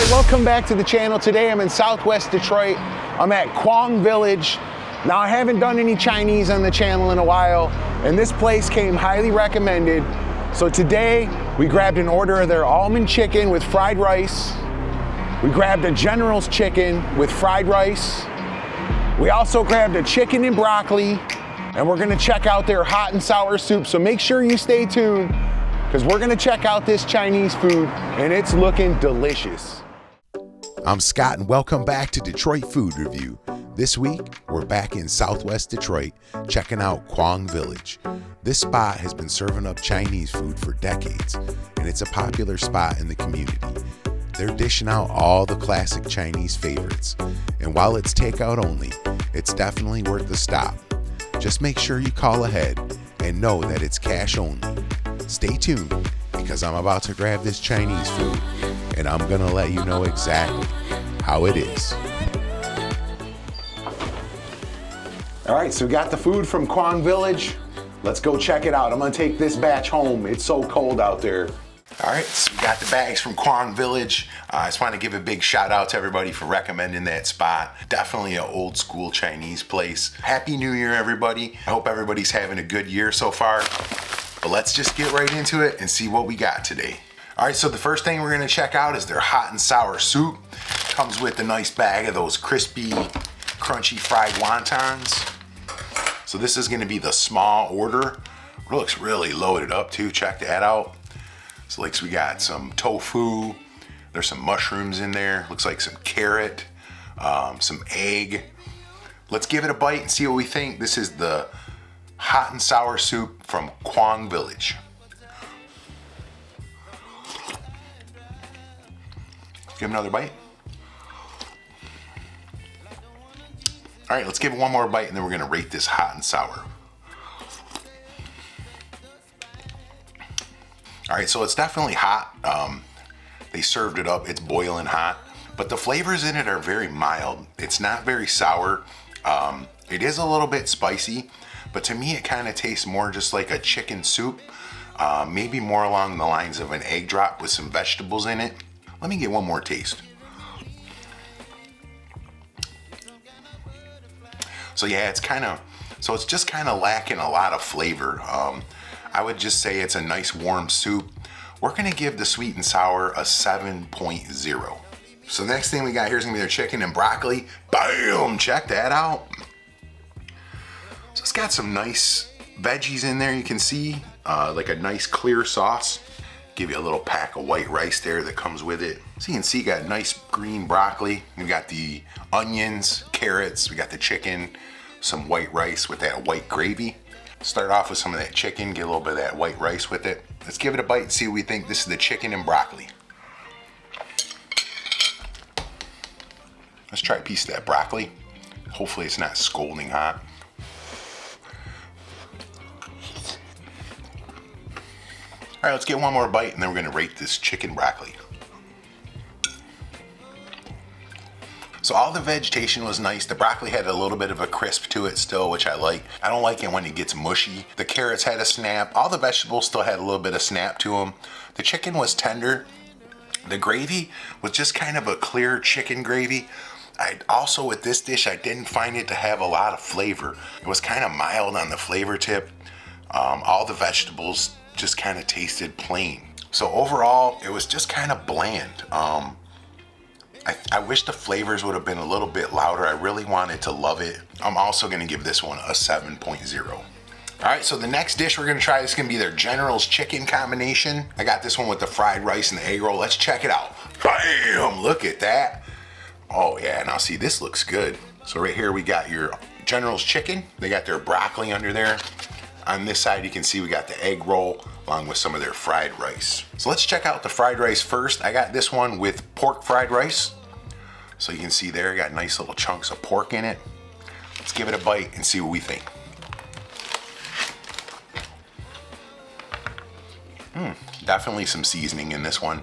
right, welcome back to the channel. Today I'm in Southwest Detroit. I'm at Kwong Village. Now I haven't done any Chinese on the channel in a while, and this place came highly recommended. So today we grabbed an order of their almond chicken with fried rice. We grabbed a General's chicken with fried rice. We also grabbed a chicken and broccoli, and we're gonna check out their hot and sour soup. So make sure you stay tuned, because we're gonna check out this Chinese food, and it's looking delicious. I'm Scott, and welcome back to Detroit Food Review. This week, we're back in Southwest Detroit, checking out Kwong Village. This spot has been serving up Chinese food for decades, and it's a popular spot in the community. They're dishing out all the classic Chinese favorites, and while it's takeout only, it's definitely worth the stop. Just make sure you call ahead and know that it's cash only. Stay tuned, because I'm about to grab this Chinese food, and I'm gonna let you know exactly how it is. All right, so we got the food from Kwong Village. Let's go check it out. I'm gonna take this batch home. It's so cold out there. All right, so we got the bags from Kwong Village. I just want to give a big shout out to everybody for recommending that spot. Definitely an old school Chinese place. Happy New Year, everybody. I hope everybody's having a good year so far. But let's just get right into it and see what we got today. All right, so the first thing we're gonna check out is their hot and sour soup. Comes with a nice bag of those crispy, crunchy fried wontons. So this is gonna be the small order. It looks really loaded up too, check that out. So like we got some tofu, there's some mushrooms in there, looks like some carrot, some egg. Let's give it a bite and see what we think. This is the hot and sour soup from Kwong Village. Give it another bite. All right, let's give it one more bite and then we're gonna rate this hot and sour. All right, so it's definitely hot. They served it up, it's boiling hot, but the flavors in it are very mild. It's not very sour. It is a little bit spicy, but to me it kind of tastes more just like a chicken soup, maybe more along the lines of an egg drop with some vegetables in it. Let me get one more taste. So yeah, it's just kind of lacking a lot of flavor. I would just say it's a nice warm soup. We're gonna give the sweet and sour a 7.0. So the next thing we got here is gonna be their chicken and broccoli. Bam, check that out. So it's got some nice veggies in there, you can see, like a nice clear sauce. Give you a little pack of white rice there that comes with it. So you can see, got nice green broccoli. We got the onions, carrots, we got the chicken, some white rice with that white gravy. Start off with some of that chicken, get a little bit of that white rice with it. Let's give it a bite and see what we think. This is the chicken and broccoli. Let's try a piece of that broccoli. Hopefully it's not scalding hot. All right, let's get one more bite and then we're gonna rate this chicken broccoli. So all the vegetation was nice. The broccoli had a little bit of a crisp to it still, which I like. I don't like it when it gets mushy. The carrots had a snap. All the vegetables still had a little bit of snap to them. The chicken was tender. The gravy was just kind of a clear chicken gravy. Also with this dish, I didn't find it to have a lot of flavor. It was kind of mild on the flavor tip. All the vegetables just kind of tasted plain. So overall, it was just kind of bland. I wish the flavors would have been a little bit louder. I really wanted to love it. I'm also gonna give this one a 7.0. All right, so the next dish we're gonna try is gonna be their General's chicken combination. I got this one with the fried rice and the egg roll. Let's check it out. Bam, look at that. Oh yeah, now see, this looks good. So right here we got your General's chicken. They got their broccoli under there. On this side, you can see we got the egg roll along with some of their fried rice. So let's check out the fried rice first. I got this one with pork fried rice. So you can see there, got nice little chunks of pork in it. Let's give it a bite and see what we think. Definitely some seasoning in this one.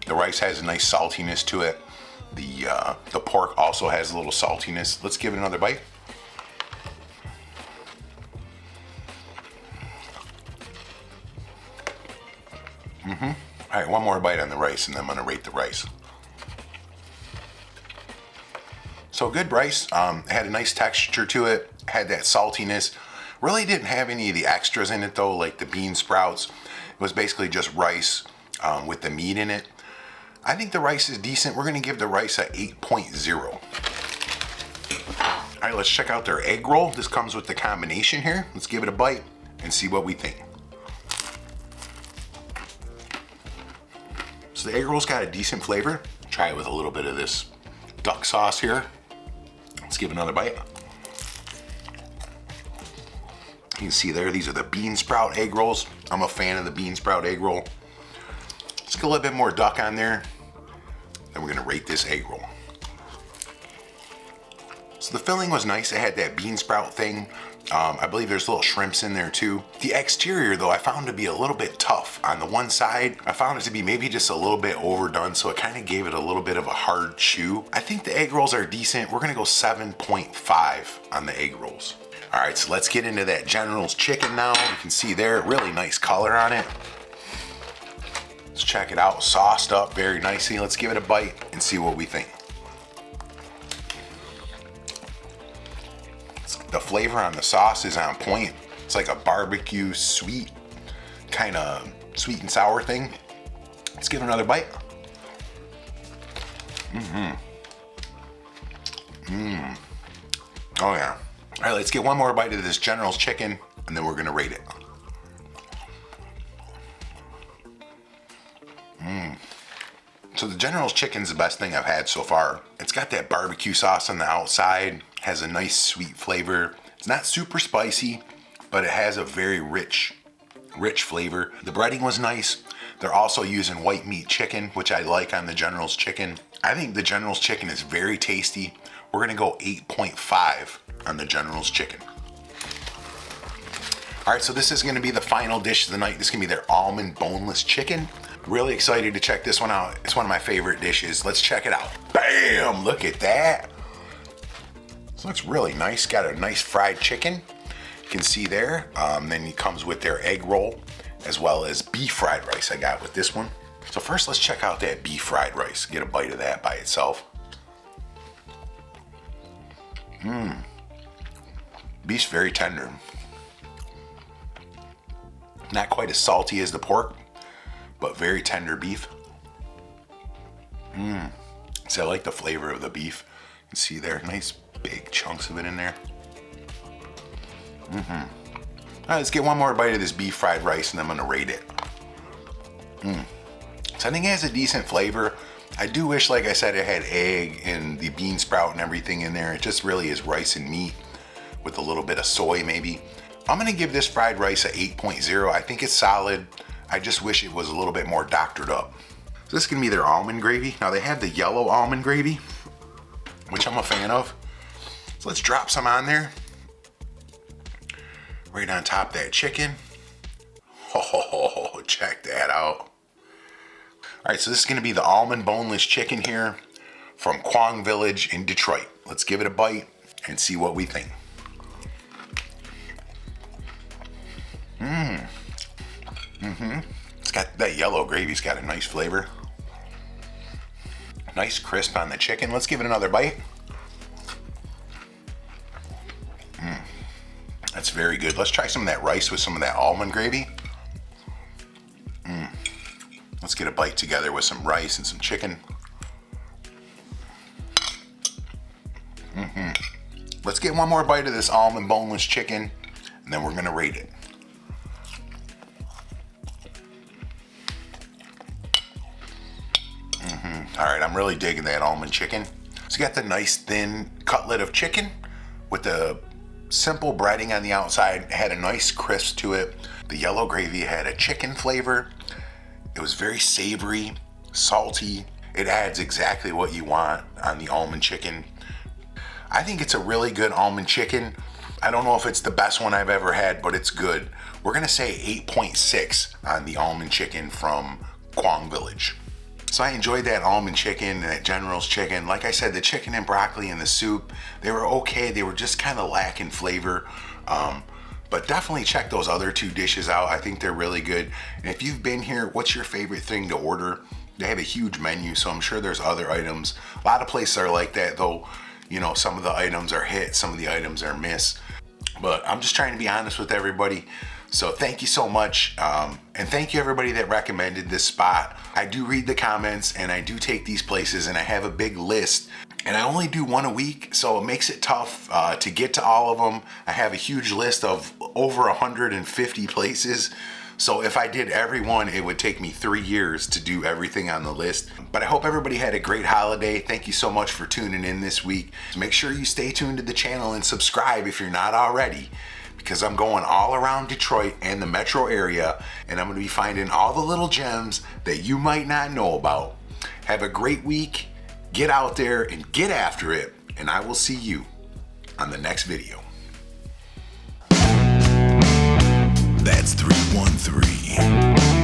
The rice has a nice saltiness to it. The pork also has a little saltiness. Let's give it another bite. All right, one more bite on the rice and then I'm gonna rate the rice. So good rice, it had a nice texture to it, had that saltiness. Really didn't have any of the extras in it though, like the bean sprouts. It was basically just rice with the meat in it. I think the rice is decent. We're gonna give the rice a 8.0. All right, let's check out their egg roll. This comes with the combination here. Let's give it a bite and see what we think. So the egg roll's got a decent flavor. Try it with a little bit of this duck sauce here. Let's give another bite. You can see there, these are the bean sprout egg rolls. I'm a fan of the bean sprout egg roll. Let's get a little bit more duck on there. Then we're gonna rate this egg roll. So the filling was nice. It had that bean sprout thing. I believe there's little shrimps in there too. The exterior though, I found to be a little bit tough. On the one side, I found it to be maybe just a little bit overdone, so it kind of gave it a little bit of a hard chew. I think the egg rolls are decent. We're gonna go 7.5 on the egg rolls. All right, so let's get into that General's chicken now. You can see there, really nice color on it. Let's check it out, sauced up very nicely. Let's give it a bite and see what we think. The flavor on the sauce is on point. It's like a barbecue sweet, kind of sweet and sour thing. Let's give it another bite. Oh yeah. All right, let's get one more bite of this General's chicken and then we're gonna rate it. So the General's chicken's the best thing I've had so far. It's got that barbecue sauce on the outside, has a nice sweet flavor. It's not super spicy, but it has a very rich flavor. The breading was nice. They're also using white meat chicken, which I like on the General's chicken. I think the General's chicken is very tasty. We're gonna go 8.5 on the General's chicken. All right, so this is gonna be the final dish of the night. This is gonna be their almond boneless chicken. Really excited to check this one out. It's one of my favorite dishes. Let's check it out. Bam, look at that. This looks really nice. Got a nice fried chicken. You can see there. Then it comes with their egg roll as well as beef fried rice I got with this one. So first let's check out that beef fried rice. Get a bite of that by itself. Beef's very tender. Not quite as salty as the pork, but very tender beef. So I like the flavor of the beef. You can see there, nice big chunks of it in there. All right, let's get one more bite of this beef fried rice and I'm gonna rate it. So I think it has a decent flavor. I do wish, like I said, it had egg and the bean sprout and everything in there. It just really is rice and meat with a little bit of soy maybe. I'm gonna give this fried rice a 8.0. I think it's solid. I just wish it was a little bit more doctored up. So this is gonna be their almond gravy. Now they have the yellow almond gravy, which I'm a fan of. So let's drop some on there. Right on top of that chicken. Oh, check that out. All right, so this is gonna be the almond boneless chicken here from Kwong Village in Detroit. Let's give it a bite and see what we think. It's got that yellow gravy's got a nice flavor. Nice crisp on the chicken. Let's give it another bite. That's very good. Let's try some of that rice with some of that almond gravy. Let's get a bite together with some rice and some chicken. Let's get one more bite of this almond boneless chicken and then we're gonna rate it. All right, I'm really digging that almond chicken. So you got the nice thin cutlet of chicken with the simple breading on the outside. It had a nice crisp to it. The yellow gravy had a chicken flavor. It was very savory, salty. It adds exactly what you want on the almond chicken. I think it's a really good almond chicken. I don't know if it's the best one I've ever had, but it's good. We're gonna say 8.6 on the almond chicken from Kwong Village. So I enjoyed that almond chicken, that General's chicken. Like I said, the chicken and broccoli and the soup, they were okay. They were just kind of lacking flavor. But definitely check those other two dishes out. I think they're really good. And if you've been here, what's your favorite thing to order? They have a huge menu, so I'm sure there's other items. A lot of places are like that though. you know, some of the items are hit, some of the items are miss. But I'm just trying to be honest with everybody. So thank you so much. And thank you everybody that recommended this spot. I do read the comments and I do take these places and I have a big list. And I only do one a week, so it makes it tough to get to all of them. I have a huge list of over 150 places. So if I did every one, it would take me 3 years to do everything on the list. But I hope everybody had a great holiday. Thank you so much for tuning in this week. Make sure you stay tuned to the channel and subscribe if you're not already, because I'm going all around Detroit and the metro area, and I'm gonna be finding all the little gems that you might not know about. Have a great week. Get out there and get after it, and I will see you on the next video. That's 313.